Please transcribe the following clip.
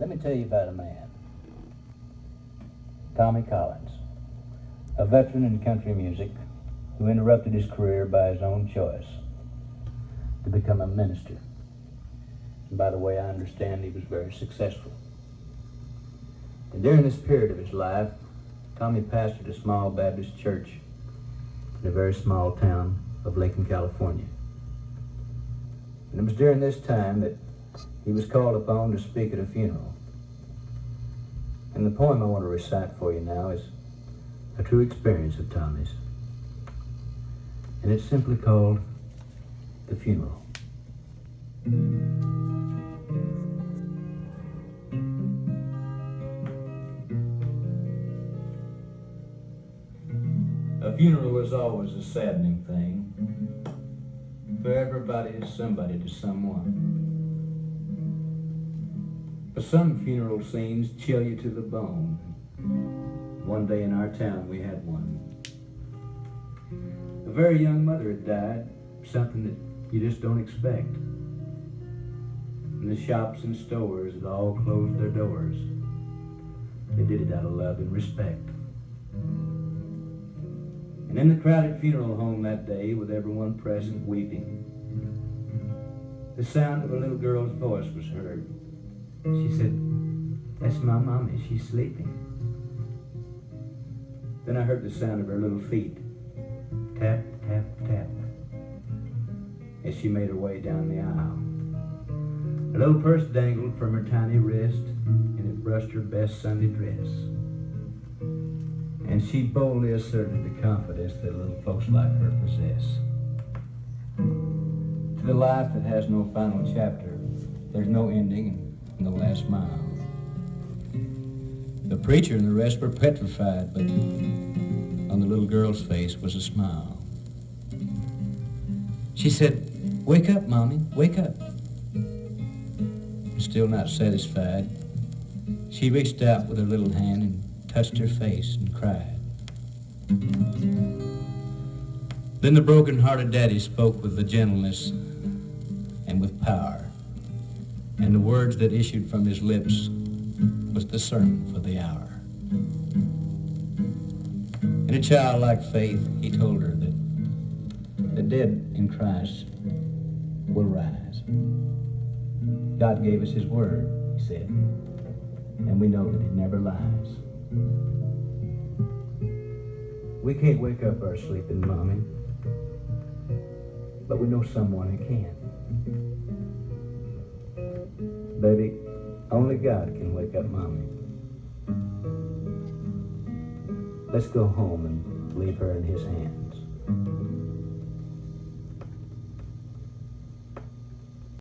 Let me tell you about a man, Tommy Collins, a veteran in country music who interrupted his career by his own choice to become a minister. And by the way, I understand he was very successful. And during this period of his life, Tommy pastored a small Baptist church in a very small town of Lincoln, California. And it was during this time that he was called upon to speak at a funeral. And the poem I want to recite for you now is a true experience of Tommy's. And it's simply called The Funeral. A funeral is always a saddening thing. For everybody is somebody to someone. But some funeral scenes chill you to the bone. One day in our town we had one. A very young mother had died, something that you just don't expect. And the shops and stores had all closed their doors. They did it out of love and respect. And in the crowded funeral home that day, with everyone present weeping, the sound of a little girl's voice was heard. She said, "That's my mommy, she's sleeping." Then I heard the sound of her little feet, tap, tap, tap, as she made her way down the aisle. A little purse dangled from her tiny wrist, and it brushed her best Sunday dress. And she boldly asserted the confidence that little folks like her possess. To the life that has no final chapter, there's no ending and no last mile. The preacher and the rest were petrified, but on the little girl's face was a smile. She said, "Wake up, Mommy, wake up." Still not satisfied, she reached out with her little hand and touched her face and cried. Then the broken-hearted daddy spoke with the gentleness and with power, and the words that issued from his lips was the sermon for the hour. In a childlike faith, he told her that the dead in Christ will rise. God gave us his word, he said, and we know that it never lies. We can't wake up our sleeping mommy, but we know someone who can. Baby, only God can wake up mommy. Let's go home and leave her in his hands.